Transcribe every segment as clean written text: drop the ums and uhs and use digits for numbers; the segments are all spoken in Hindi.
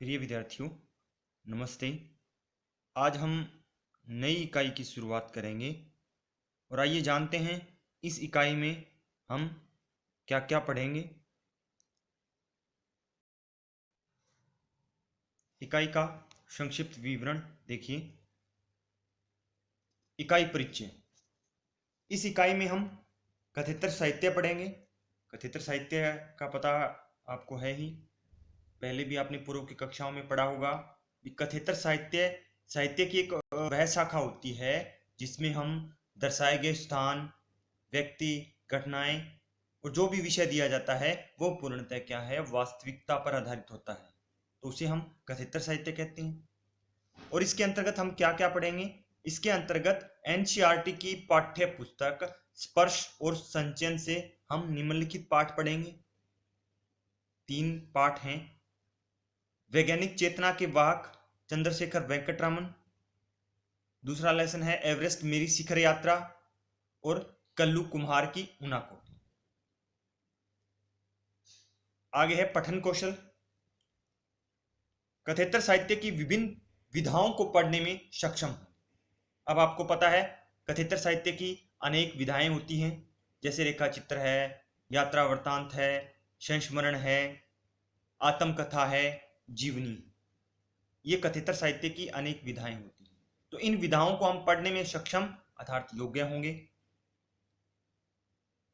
प्रिय विद्यार्थियों, नमस्ते। आज हम नई इकाई की शुरुआत करेंगे और आइए जानते हैं इस इकाई में हम क्या क्या पढ़ेंगे। इकाई का संक्षिप्त विवरण देखिए। इकाई परिचय। इस इकाई में हम कथेतर साहित्य पढ़ेंगे। कथेतर साहित्य का पता आपको है ही, पहले भी आपने पूर्व की कक्षाओं में पढ़ा होगा। कथेतर साहित्य साहित्य की एक वह शाखा होती है जिसमें हम दर्शाए गए स्थान, व्यक्ति, घटनाएं और जो भी विषय दिया जाता है वो पूर्णतः क्या है, वास्तविकता पर आधारित होता है, तो उसे हम कथेतर साहित्य कहते हैं। और इसके अंतर्गत हम क्या क्या पढ़ेंगे? इसके अंतर्गत एनसीईआरटी की पाठ्य पुस्तक स्पर्श और संचयन से हम निम्नलिखित पाठ पढ़ेंगे। 3 पाठ हैं। वैज्ञानिक चेतना के वाहक चंद्रशेखर वेंकटरामन। दूसरा लेसन है एवरेस्ट मेरी शिखर यात्रा और कल्लू कुम्हार की ऊनाकोटी। आगे है पठन कौशल। कथेतर साहित्य की विभिन्न विधाओं को पढ़ने में सक्षम हो। अब आपको पता है कथेतर साहित्य की अनेक विधाएं होती हैं, जैसे रेखा चित्र है, यात्रा वृत्तांत है, संस्मरण है, आत्मकथा है, जीवनी। ये कथेतर साहित्य की अनेक विधाएं होती हैं। तो इन विधाओं को हम पढ़ने में सक्षम अर्थात योग्य होंगे।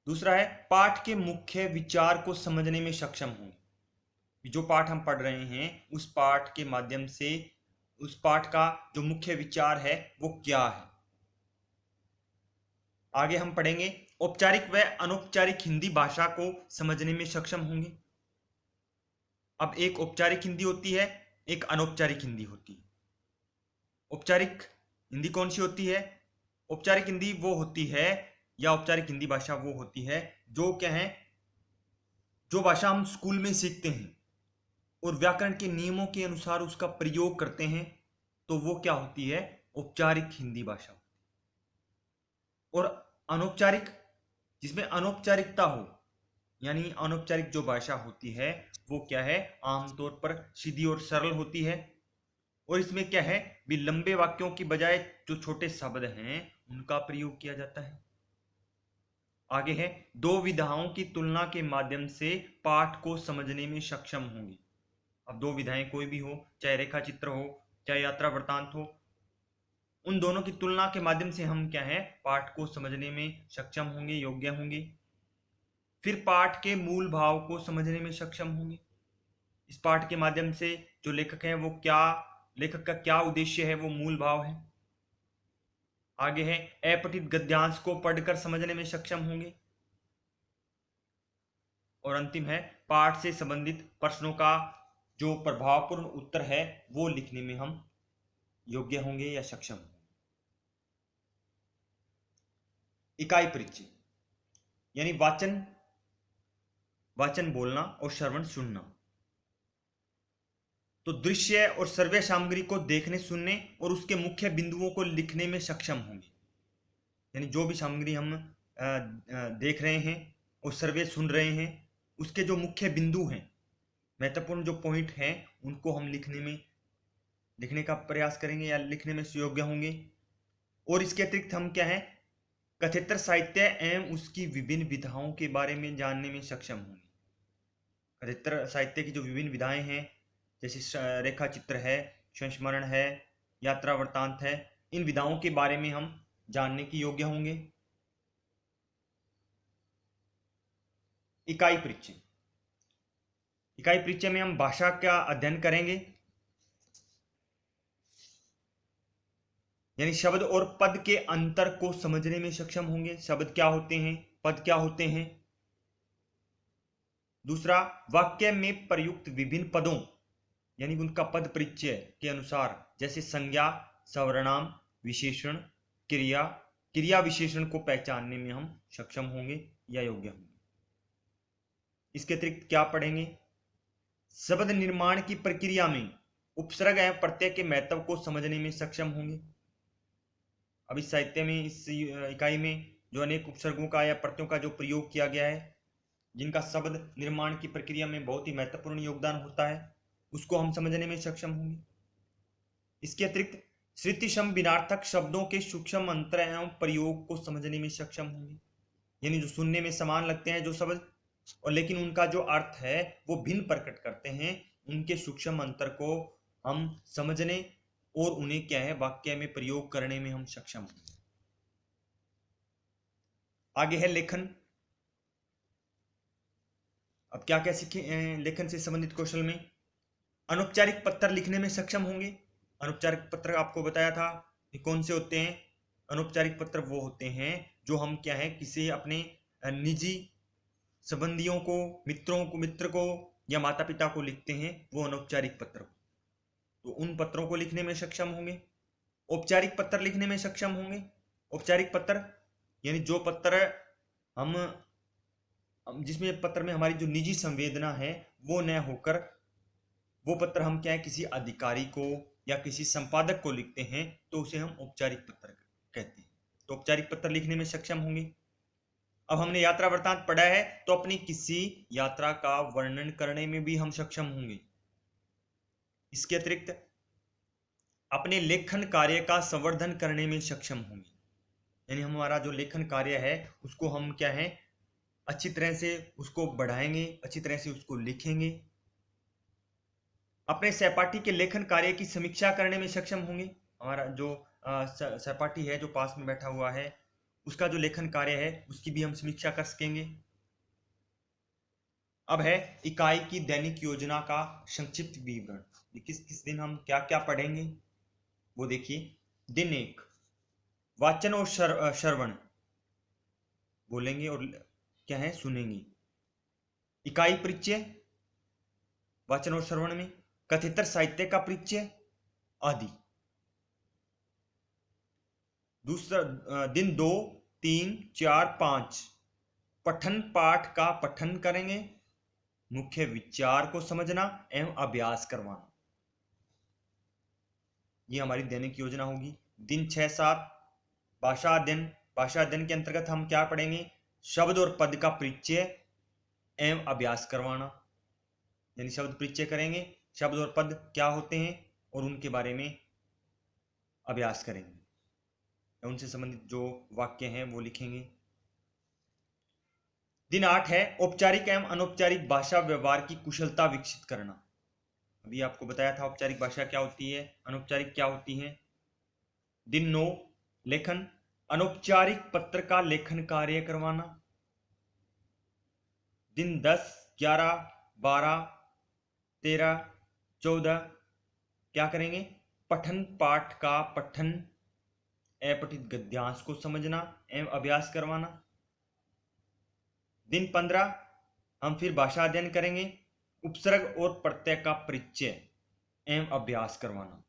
दूसरा है पाठ के मुख्य विचार को समझने में सक्षम होंगे। जो पाठ हम पढ़ रहे हैं उस पाठ के माध्यम से उस पाठ का जो मुख्य विचार है वो क्या है। आगे हम पढ़ेंगे औपचारिक व अनौपचारिक हिंदी भाषा को समझने में सक्षम होंगे। अब एक औपचारिक हिंदी होती है, एक अनौपचारिक हिंदी होती है। औपचारिक हिंदी कौन सी होती है? औपचारिक हिंदी वो होती है या औपचारिक हिंदी भाषा वो होती है जो क्या है, जो भाषा हम स्कूल में सीखते हैं और व्याकरण के नियमों के अनुसार उसका प्रयोग करते हैं, तो वो क्या होती है? औपचारिक हिंदी भाषा। और अनौपचारिक, जिसमें अनौपचारिकता हो, यानी अनौपचारिक जो भाषा होती है वो क्या है, आमतौर पर सीधी और सरल होती है। और इसमें क्या है भी लंबे वाक्यों की बजाय जो छोटे शब्द हैं उनका प्रयोग किया जाता है। आगे है दो विधाओं की तुलना के माध्यम से पाठ को समझने में सक्षम होंगे। अब दो विधाएं कोई भी हो, चाहे रेखा चित्र हो, चाहे यात्रा वृत्तांत हो, उन दोनों की तुलना के माध्यम से हम क्या है, पाठ को समझने में सक्षम होंगे, योग्य होंगे। फिर पाठ के मूल भाव को समझने में सक्षम होंगे। इस पाठ के माध्यम से जो लेखक है वो क्या, लेखक का क्या उद्देश्य है, वो मूल भाव है। आगे है अपठित गद्यांश को पढ़कर समझने में सक्षम होंगे। और अंतिम है पाठ से संबंधित प्रश्नों का जो प्रभावपूर्ण उत्तर है वो लिखने में हम योग्य होंगे या सक्षम होंगे। इकाई परिचय यानी वाचन बोलना और श्रवण सुनना। तो दृश्य और श्रव्य सामग्री को देखने, सुनने और उसके मुख्य बिंदुओं को लिखने में सक्षम होंगे। यानी जो भी सामग्री हम देख रहे हैं और श्रव्य सुन रहे हैं, उसके जो मुख्य बिंदु हैं, महत्वपूर्ण जो पॉइंट हैं, उनको हम लिखने का प्रयास करेंगे या लिखने में योग्य होंगे। और इसके अतिरिक्त हम क्या है, कथेतर साहित्य एवं उसकी विभिन्न विधाओं के बारे में जानने में सक्षम होंगे। कथेतर साहित्य की जो विभिन्न विधाएं हैं, जैसे रेखा चित्र है, संस्मरण है, यात्रा वृत्तांत है, इन विधाओं के बारे में हम जानने के योग्य होंगे। इकाई परिचय। इकाई परिचय में हम भाषा का अध्ययन करेंगे, यानी शब्द और पद के अंतर को समझने में सक्षम होंगे। शब्द क्या होते हैं, पद क्या होते हैं। दूसरा, वाक्य में प्रयुक्त विभिन्न पदों यानी उनका पद परिचय के अनुसार, जैसे संज्ञा, सर्वनाम, विशेषण, क्रिया विशेषण को पहचानने में हम सक्षम होंगे या योग्य होंगे। इसके अतिरिक्त क्या पढ़ेंगे? शब्द निर्माण की प्रक्रिया में उपसर्ग एवं प्रत्यय के महत्व को समझने में सक्षम होंगे। अब इस साहित्य में, इस इकाई में जो अनेक उपसर्गों का या प्रत्ययों का जो प्रयोग किया गया है, जिनका शब्द निर्माण की प्रक्रिया में बहुत ही महत्वपूर्ण योगदान होता है, उसको हम समझने में सक्षम होंगे। इसके अतिरिक्त श्रुतिशम बिनार्थक शब्दों के सूक्ष्म अंतर एवं प्रयोग को समझने में सक्षम होंगे, यानी जो सुनने में समान लगते हैं जो शब्द, और लेकिन उनका जो अर्थ है वो भिन्न प्रकट करते हैं, उनके सूक्ष्म अंतर को हम समझने और उन्हें क्या है वाक्य में प्रयोग करने में हम सक्षम होंगे। आगे है लेखन। अब क्या क्या सीखे लेखन से संबंधित कौशल में? अनौपचारिक पत्र लिखने में सक्षम होंगे। अनौपचारिक पत्र आपको बताया था कि कौन से होते हैं। अनौपचारिक पत्र वो होते हैं जो हम क्या है किसी अपने निजी संबंधियों को, मित्र को या माता पिता को लिखते हैं, वो अनौपचारिक पत्र। तो उन पत्रों को लिखने में सक्षम होंगे। औपचारिक पत्र लिखने में सक्षम होंगे। औपचारिक पत्र यानी जो पत्र हम जिसमें पत्र में हमारी जो निजी संवेदना है वो न होकर वो पत्र हम क्या है किसी अधिकारी को या किसी संपादक को लिखते हैं, तो उसे हम औपचारिक पत्र कहते हैं। तो औपचारिक पत्र लिखने में सक्षम होंगे। अब हमने यात्रा वृत्तांत पढ़ा है, तो अपनी किसी यात्रा का वर्णन करने में भी हम सक्षम होंगे। इसके अतिरिक्त अपने लेखन कार्य का संवर्धन करने में सक्षम होंगे, यानी हमारा जो लेखन कार्य है उसको हम क्या है अच्छी तरह से उसको बढ़ाएंगे, अच्छी तरह से उसको लिखेंगे। अपने सहपाठी के लेखन कार्य की समीक्षा करने में सक्षम होंगे। हमारा जो सहपाठी है जो पास में बैठा हुआ है उसका जो लेखन कार्य है उसकी भी हम समीक्षा कर सकेंगे। अब है इकाई की दैनिक योजना का संक्षिप्त विवरण। किस किस दिन हम क्या क्या पढ़ेंगे वो देखिए। दिन 1 वाचन और श्रवण बोलेंगे और क्या है सुनेंगे। इकाई परिचय वाचन और श्रवण में, कथितर साहित्य का परिचय आदि। दूसरा दिन 2, 3, 4, 5 पठन पाठ का पठन करेंगे, मुख्य विचार को समझना एवं अभ्यास करवाना। ये हमारी दैनिक योजना होगी। दिन 6, 7 भाषा अध्ययन। भाषा अध्ययन के अंतर्गत हम क्या पढ़ेंगे? शब्द और पद का परिचय एवं अभ्यास करवाना, यानी शब्द परिचय करेंगे, शब्द और पद क्या होते हैं और उनके बारे में अभ्यास करेंगे, उनसे संबंधित जो वाक्य हैं वो लिखेंगे। दिन 8 है औपचारिक एवं अनौपचारिक भाषा व्यवहार की कुशलता विकसित करना। अभी आपको बताया था औपचारिक भाषा क्या होती है, अनौपचारिक क्या होती है। दिन 9 लेखन, अनौपचारिक पत्र का लेखन कार्य करवाना। दिन 10, 11, 12, 13, 14 क्या करेंगे? पठन पाठ का पठन, अपठित गद्यांश को समझना एवं अभ्यास करवाना। दिन 15 हम फिर भाषा अध्ययन करेंगे, उपसर्ग और प्रत्यय का परिचय एवं अभ्यास करवाना।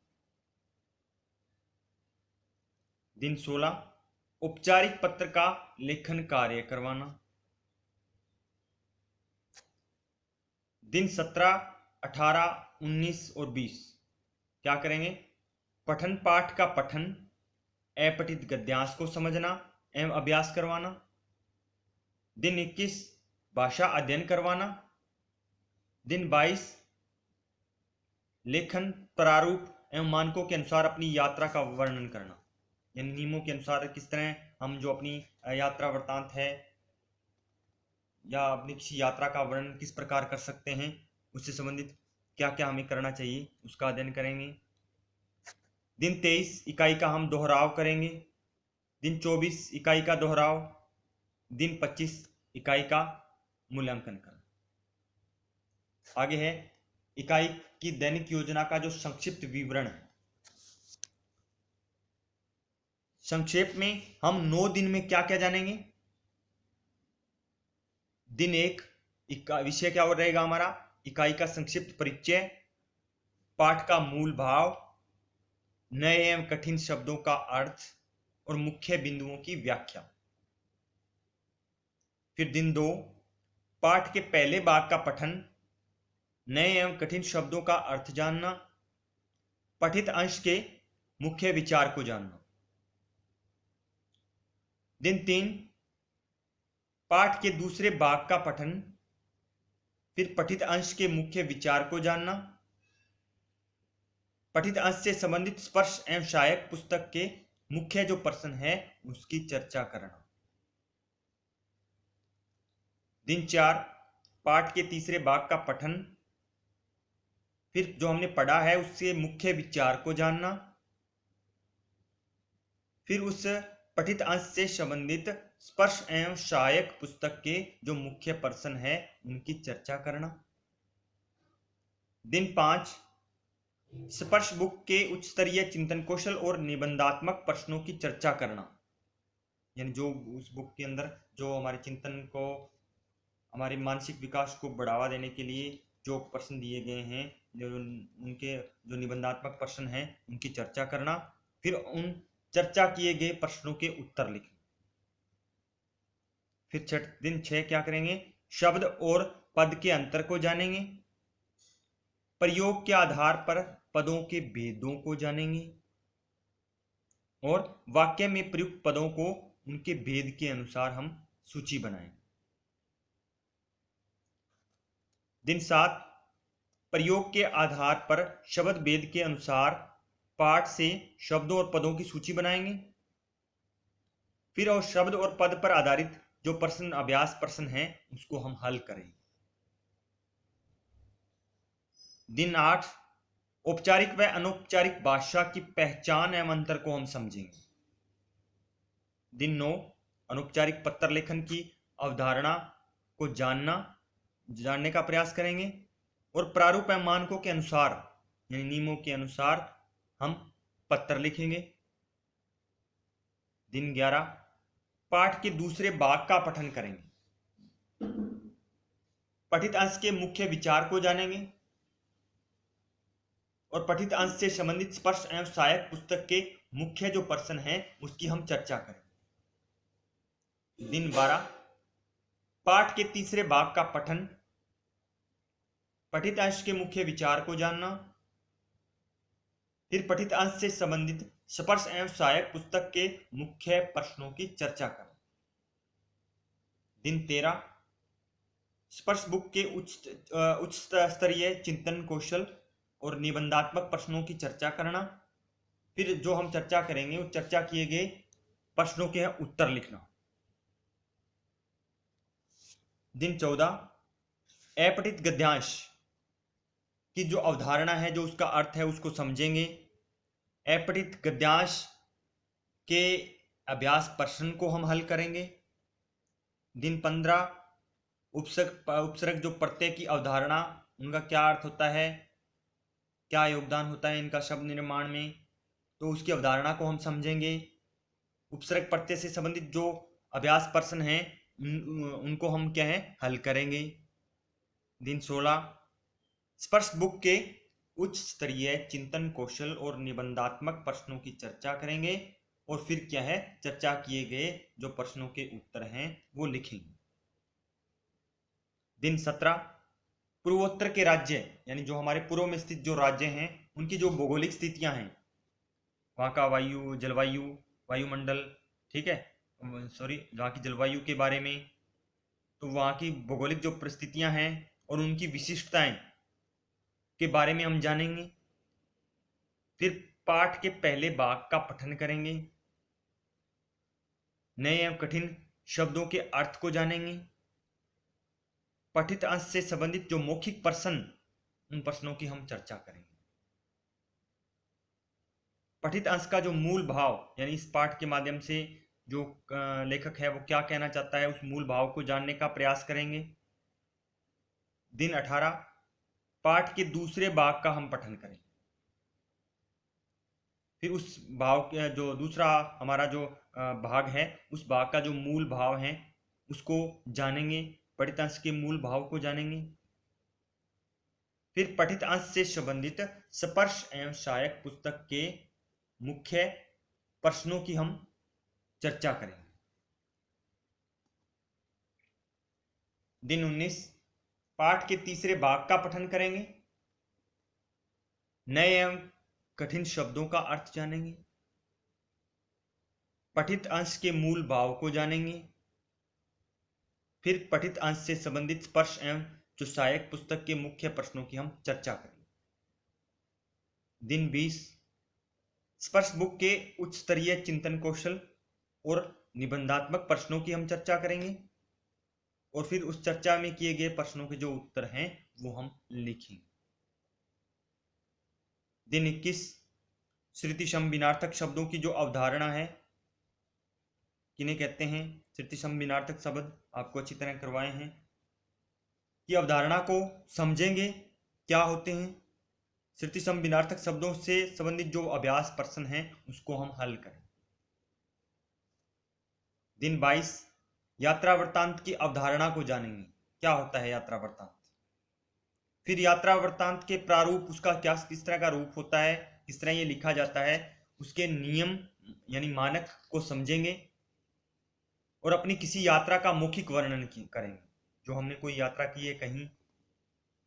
दिन 16 औपचारिक पत्र का लेखन कार्य करवाना। दिन 17, 18, 19 और 20 क्या करेंगे? पठन पाठ का पठन, अपठित गद्यांश को समझना एवं अभ्यास करवाना। दिन 21 भाषा अध्ययन करवाना। दिन 22 लेखन प्रारूप एवं मानकों के अनुसार अपनी यात्रा का वर्णन करना, यानी नियमों के अनुसार किस तरह हम जो अपनी यात्रा वृत्तांत है या अपनी किसी यात्रा का वर्णन किस प्रकार कर सकते हैं, उससे संबंधित क्या क्या हमें करना चाहिए उसका अध्ययन करेंगे। दिन 23 इकाई का हम दोहराव करेंगे। दिन 24 इकाई का दोहराव। दिन 25 इकाई का मूल्यांकन करना। आगे है इकाई की दैनिक योजना का जो संक्षिप्त विवरण है। संक्षेप में हम 9 दिन में क्या क्या जानेंगे। दिन 1 विषय क्या रहेगा हमारा? इकाई का संक्षिप्त परिचय, पाठ का मूल भाव, नए एवं कठिन शब्दों का अर्थ और मुख्य बिंदुओं की व्याख्या। फिर दिन 2 पाठ के पहले भाग का पठन, नए एवं कठिन शब्दों का अर्थ जानना, पठित अंश के मुख्य विचार को जानना। दिन 3 पाठ के दूसरे भाग का पठन, फिर पठित अंश के मुख्य विचार को जानना, पठित अंश से संबंधित स्पर्श एवं सहायक पुस्तक के मुख्य जो प्रश्न है उसकी चर्चा करना। दिन 4 पाठ के तीसरे भाग का पठन, फिर जो हमने पढ़ा है उससे मुख्य विचार को जानना, फिर उस पठित अंश से संबंधित स्पर्श एवं सहायक पुस्तक के जो मुख्य प्रश्न है उनकी चर्चा करना। दिन 5 स्पर्श बुक के उच्च स्तरीय चिंतन कौशल और निबंधात्मक प्रश्नों की चर्चा करना, यानी जो उस बुक के अंदर जो हमारे चिंतन को, हमारे मानसिक विकास को बढ़ावा देने के लिए जो प्रश्न दिए गए हैं, जो उनके जो निबंधात्मक प्रश्न हैं उनकी चर्चा करना, फिर उन चर्चा किए गए प्रश्नों के उत्तर लिखना। फिर दिन 6 क्या करेंगे, शब्द और पद के अंतर को जानेंगे, प्रयोग के आधार पर पदों के भेदों को जानेंगे और वाक्य में प्रयुक्त पदों को उनके भेद के अनुसार हम सूची बनाएं। दिन 7 प्रयोग के आधार पर शब्द भेद के अनुसार पाठ से शब्दों और पदों की सूची बनाएंगे, फिर और शब्द और पद पर आधारित जो प्रश्न अभ्यास प्रश्न है उसको हम हल करेंगे। दिन 8 औपचारिक व अनौपचारिक भाषा की पहचान एवं अंतर को हम समझेंगे। दिन 9 अनौपचारिक पत्र लेखन की अवधारणा को जानने का प्रयास करेंगे और प्रारूप एवं मानकों के अनुसार यानी नियमों के अनुसार हम पत्र लिखेंगे। दिन 11 पाठ के दूसरे भाग का पठन करेंगे, पठित अंश के मुख्य विचार को जानेंगे और पठित अंश से संबंधित स्पर्श एवं सहायक पुस्तक के मुख्य जो प्रश्न हैं उसकी हम चर्चा करेंगे। दिन 12 पाठ के तीसरे भाग का पठन, पठित अंश के मुख्य विचार को जानना, फिर पठित अंश से संबंधित स्पर्श एवं सहायक पुस्तक के मुख्य प्रश्नों की चर्चा करना। दिन 13 स्पर्श बुक के उच्च स्तरीय चिंतन कौशल और निबंधात्मक प्रश्नों की चर्चा करना, फिर जो हम चर्चा करेंगे उस चर्चा किए गए प्रश्नों के उत्तर लिखना। दिन 14 अपठित गद्यांश की जो अवधारणा है, जो उसका अर्थ है उसको समझेंगे, अपठित गद्यांश के अभ्यास प्रश्न को हम हल करेंगे। दिन 15 उपसर्ग जो प्रत्यय की अवधारणा, उनका क्या अर्थ होता है, क्या योगदान होता है इनका शब्द निर्माण में, तो उसकी अवधारणा को हम समझेंगे। उपसर्ग प्रत्यय से संबंधित जो अभ्यास प्रश्न हैं उनको हम क्या है हल करेंगे। दिन 16 स्पर्श बुक के उच्च स्तरीय चिंतन कौशल और निबंधात्मक प्रश्नों की चर्चा करेंगे और फिर क्या है चर्चा किए गए जो प्रश्नों के उत्तर हैं वो लिखेंगे। दिन 17 पूर्वोत्तर के राज्य यानी जो हमारे पूर्व में स्थित जो राज्य हैं उनकी जो भौगोलिक स्थितियां हैं, वहाँ का वायु जलवायु वायुमंडल, ठीक है, सॉरी वहाँ की जलवायु के बारे में, तो वहाँ की भौगोलिक जो परिस्थितियां हैं और उनकी विशिष्टताएं के बारे में हम जानेंगे। फिर पाठ के पहले भाग का पठन करेंगे, नए एवं कठिन शब्दों के अर्थ को जानेंगे, पठित अंश से संबंधित जो मौखिक प्रश्न उन प्रश्नों की हम चर्चा करेंगे। पठित अंश का जो मूल भाव यानी इस पाठ के माध्यम से जो लेखक है वो क्या कहना चाहता है उस मूल भाव को जानने का प्रयास करेंगे। दिन 18 पाठ के दूसरे भाग का हम पठन करेंगे, फिर उस भाव के जो दूसरा हमारा जो भाग है उस भाग का जो मूल भाव है उसको जानेंगे, पठित अंश के मूल भाव को जानेंगे। फिर पठित अंश से संबंधित स्पर्श एवं सहायक पुस्तक के मुख्य प्रश्नों की हम चर्चा करेंगे। दिन 19 पाठ के तीसरे भाग का पठन करेंगे, नए एवं कठिन शब्दों का अर्थ जानेंगे, पठित अंश के मूल भाव को जानेंगे, फिर पठित अंश से संबंधित स्पर्श एवं जो सहायक पुस्तक के मुख्य प्रश्नों की हम चर्चा करेंगे। दिन 20 स्पर्श बुक के उच्च स्तरीय चिंतन कौशल और निबंधात्मक प्रश्नों की हम चर्चा करेंगे और फिर उस चर्चा में किए गए प्रश्नों के जो उत्तर हैं वो हम लिखेंगे। दिन 21 श्रुति संविनार्थक शब्दों की जो अवधारणा है, किन्हें कहते हैं श्रुति संविनार्थक शब्द, आपको अच्छी तरह करवाए हैं कि अवधारणा को समझेंगे क्या होते हैं। श्रुति संविनार्थक शब्दों से संबंधित जो अभ्यास प्रश्न हैं उसको हम हल करें। दिन 22 यात्रा वृत्तांत की अवधारणा को जानेंगे, क्या होता है यात्रा वृत्तांत। फिर यात्रा वृत्तांत के प्रारूप, उसका क्या किस तरह का रूप होता है, किस तरह ये लिखा जाता है, उसके नियम यानी मानक को समझेंगे और अपनी किसी यात्रा का मौखिक वर्णन करेंगे। जो हमने कोई यात्रा की है कहीं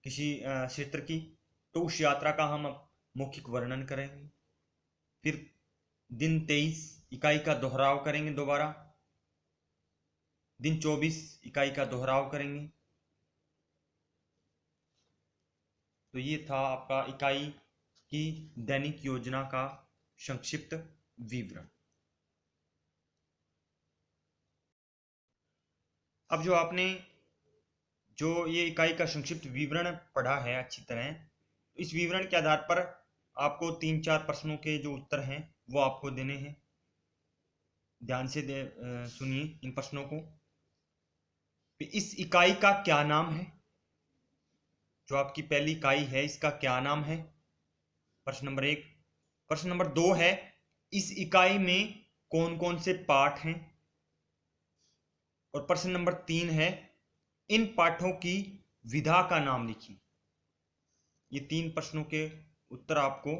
किसी क्षेत्र की, तो उस यात्रा का हम मौखिक वर्णन करेंगे। फिर दिन 23 इकाई का दोहराव करेंगे दोबारा। दिन 24 इकाई का दोहराव करेंगे। तो ये था आपका इकाई की दैनिक योजना का संक्षिप्त विवरण। अब जो आपने जो ये इकाई का संक्षिप्त विवरण पढ़ा है अच्छी तरह, तो इस विवरण के आधार पर आपको 3-4 प्रश्नों के जो उत्तर हैं वो आपको देने हैं। ध्यान से सुनिए इन प्रश्नों को। इस इकाई का क्या नाम है, जो आपकी पहली इकाई है इसका क्या नाम है, प्रश्न नंबर 1। प्रश्न नंबर 2 है इस इकाई में कौन कौन से पाठ हैं। और प्रश्न नंबर 3 है इन पाठों की विधा का नाम लिखिए। ये 3 प्रश्नों के उत्तर आपको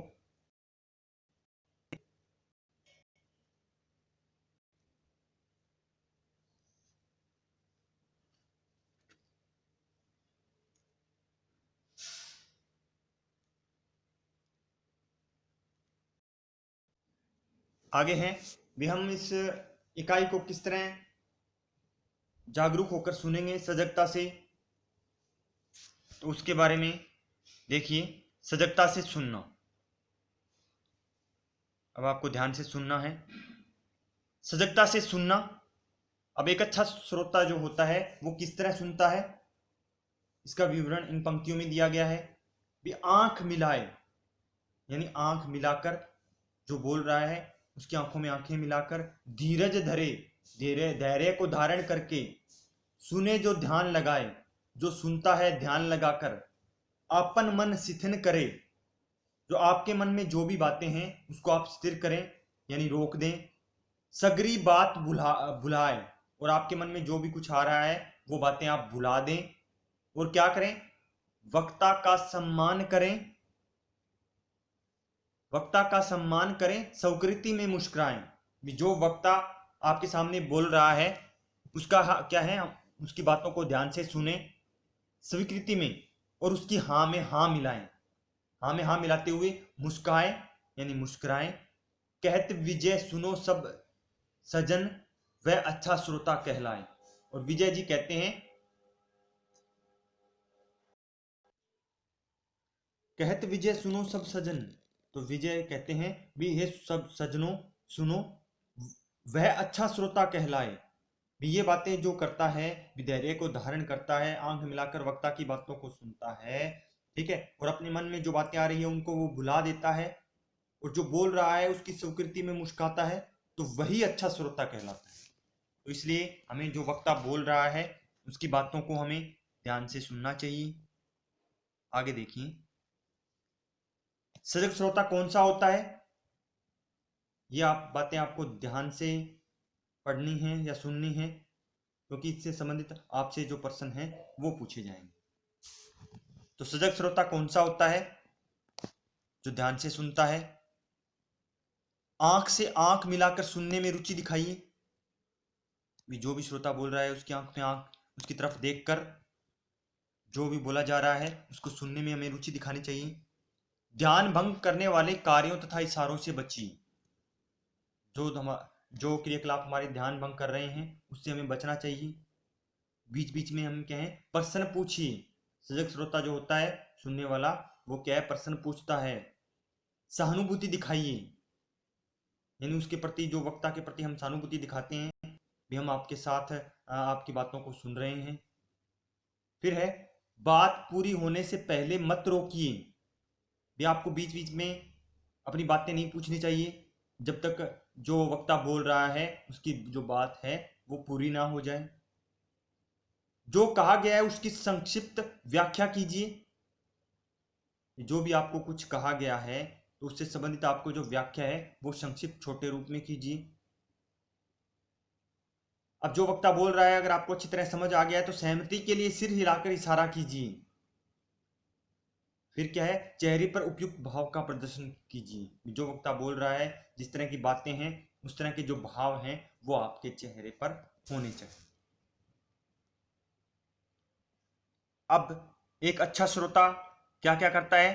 आगे हैं भी। हम इस इकाई को किस तरह जागरूक होकर सुनेंगे सजगता से, तो उसके बारे में देखिए। सजगता से सुनना, अब आपको ध्यान से सुनना है। सजगता से सुनना। अब एक अच्छा श्रोता जो होता है वो किस तरह सुनता है, इसका विवरण इन पंक्तियों में दिया गया है। भी आंख मिलाए, यानी आंख मिलाकर जो बोल रहा है उसकी आंखों में आंखें मिलाकर, धीरज धरे, धैर्य को धारण करके सुने, जो ध्यान लगाए, जो सुनता है ध्यान लगाकर, आपन मन शिथिन करे, जो आपके मन में जो भी बातें हैं उसको आप स्थिर करें यानी रोक दें। सगरी बात भुलाए, और आपके मन में जो भी कुछ आ रहा है वो बातें आप भुला दें। और क्या करें, वक्ता का सम्मान करें, वक्ता का सम्मान करें, स्वीकृति में मुस्कुराएं। जो वक्ता आपके सामने बोल रहा है उसका क्या है, उसकी बातों को ध्यान से सुने स्वीकृति में, और उसकी हाँ में हाँ मिलाएं। हाँ में हाँ मिलाते हुए मुस्काएं यानी मुस्कुराएं। कहत विजय सुनो सब सजन, वह अच्छा श्रोता कहलाए। और विजय जी कहते हैं, कहत विजय सुनो सब सजन, तो विजय कहते हैं भी हे सब सजनों सुनो, वह अच्छा श्रोता कहलाए। भी ये बातें जो करता है, धैर्य को धारण करता है, आंख मिलाकर वक्ता की बातों को सुनता है, ठीक है, और अपने मन में जो बातें आ रही है उनको वो भुला देता है, और जो बोल रहा है उसकी स्वीकृति में मुस्कुराता है, तो वही अच्छा श्रोता कहलाता है। तो इसलिए हमें जो वक्ता बोल रहा है उसकी बातों को हमें ध्यान से सुनना चाहिए। आगे देखिए, सजग श्रोता कौन सा होता है, ये आप बातें आपको ध्यान से पढ़नी है या सुननी है, क्योंकि इससे संबंधित आपसे जो प्रश्न है वो पूछे जाएंगे। तो सजग श्रोता कौन सा होता है, जो ध्यान से सुनता है, आंख से आंख मिलाकर सुनने में रुचि दिखाइए। जो भी श्रोता बोल रहा है उसकी आंख में आंख, उसकी तरफ देखकर जो भी बोला जा रहा है उसको सुनने में हमें रुचि दिखानी चाहिए। ध्यान भंग करने वाले कार्यों तथा इशारों से बचिए। जो क्रियाकलाप हमारे ध्यान भंग कर रहे हैं उससे हमें बचना चाहिए। बीच बीच में हम क्या है, प्रश्न पूछिए। सजग श्रोता जो होता है सुनने वाला, वो क्या है, प्रश्न पूछता है। सहानुभूति दिखाइए, यानी उसके प्रति, जो वक्ता के प्रति हम सहानुभूति दिखाते हैं, भी हम आपके साथ आपकी बातों को सुन रहे हैं। फिर है, बात पूरी होने से पहले मत रोकिए, भी आपको बीच बीच में अपनी बातें नहीं पूछनी चाहिए जब तक जो वक्ता बोल रहा है उसकी जो बात है वो पूरी ना हो जाए। जो कहा गया है उसकी संक्षिप्त व्याख्या कीजिए, जो भी आपको कुछ कहा गया है तो उससे संबंधित आपको जो व्याख्या है वो संक्षिप्त छोटे रूप में कीजिए। अब जो वक्ता बोल रहा है अगर आपको अच्छी तरह समझ आ गया है तो सहमति के लिए सिर हिलाकर इशारा कीजिए। फिर क्या है, चेहरे पर उपयुक्त भाव का प्रदर्शन कीजिए, जो वक्ता बोल रहा है जिस तरह की बातें हैं उस तरह के जो भाव हैं वो आपके चेहरे पर होने चाहिए। अब एक अच्छा श्रोता क्या क्या करता है,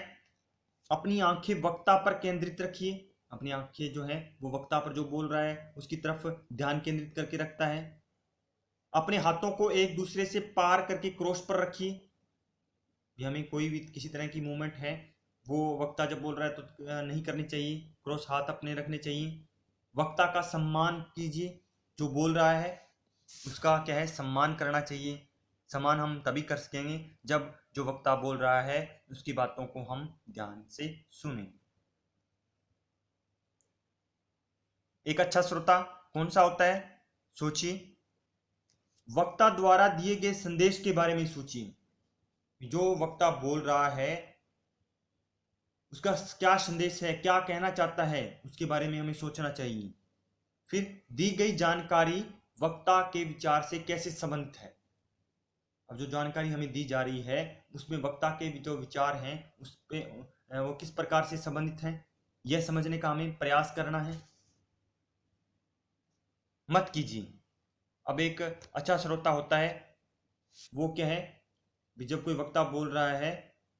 अपनी आंखें वक्ता पर केंद्रित रखिए, अपनी आंखें जो है वो वक्ता पर जो बोल रहा है उसकी तरफ ध्यान केंद्रित करके रखता है। अपने हाथों को एक दूसरे से पार करके क्रॉस पर रखिए, भी हमें कोई भी किसी तरह की मूवमेंट है वो वक्ता जब बोल रहा है तो नहीं करनी चाहिए, क्रॉस हाथ अपने रखने चाहिए। वक्ता का सम्मान कीजिए, जो बोल रहा है उसका क्या है, सम्मान करना चाहिए। सम्मान हम तभी कर सकेंगे जब जो वक्ता बोल रहा है उसकी बातों को हम ध्यान से सुने। एक अच्छा श्रोता कौन सा होता है, सोचिए, वक्ता द्वारा दिए गए संदेश के बारे में सोचिए, जो वक्ता बोल रहा है उसका क्या संदेश है, क्या कहना चाहता है, उसके बारे में हमें सोचना चाहिए। फिर दी गई जानकारी वक्ता के विचार से कैसे संबंधित है, अब जो जानकारी हमें दी जा रही है उसमें वक्ता के जो विचार हैं उस पे वो किस प्रकार से संबंधित हैं, यह समझने का हमें प्रयास करना है। मत कीजिए, अब एक अच्छा श्रोता होता है वो क्या है, जब कोई वक्ता बोल रहा है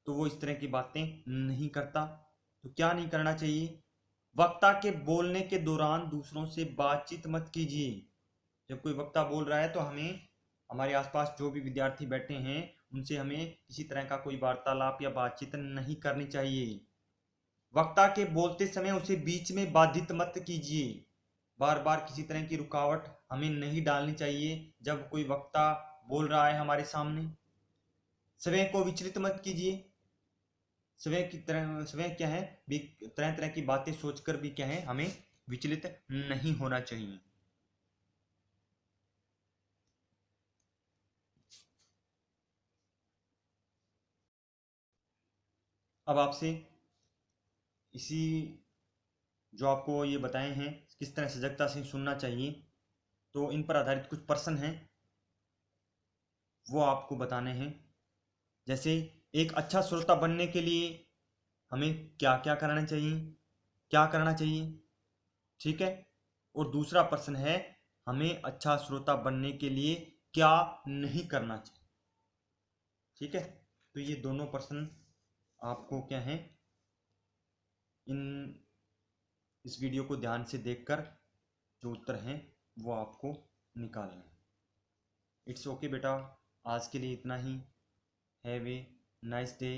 तो वो इस तरह की बातें नहीं करता। तो क्या नहीं करना चाहिए, वक्ता के बोलने के दौरान दूसरों से बातचीत मत कीजिए। जब कोई वक्ता बोल रहा है तो हमें हमारे आसपास जो भी विद्यार्थी बैठे हैं उनसे हमें किसी तरह का कोई वार्तालाप या बातचीत नहीं करनी चाहिए। वक्ता के बोलते समय उसे बीच में बाधित मत कीजिए, बार बार किसी तरह की रुकावट हमें नहीं डालनी चाहिए जब कोई वक्ता बोल रहा है हमारे सामने। स्वयं को विचलित मत कीजिए, स्वयं की तरह स्वयं क्या है भी तरह तरह की बातें सोचकर भी क्या है हमें विचलित नहीं होना चाहिए। अब आपसे इसी जो आपको ये बताए हैं किस तरह सजगता से सुनना चाहिए, तो इन पर आधारित कुछ प्रश्न हैं वो आपको बताने हैं। जैसे एक अच्छा श्रोता बनने के लिए हमें क्या क्या करना चाहिए, क्या करना चाहिए, ठीक है। और दूसरा प्रश्न है, हमें अच्छा श्रोता बनने के लिए क्या नहीं करना चाहिए, ठीक है। तो ये दोनों प्रश्न आपको क्या है इन इस वीडियो को ध्यान से देखकर जो उत्तर हैं वो आपको निकालना है। इट्स ओके बेटा, आज के लिए इतना ही। Have a nice day.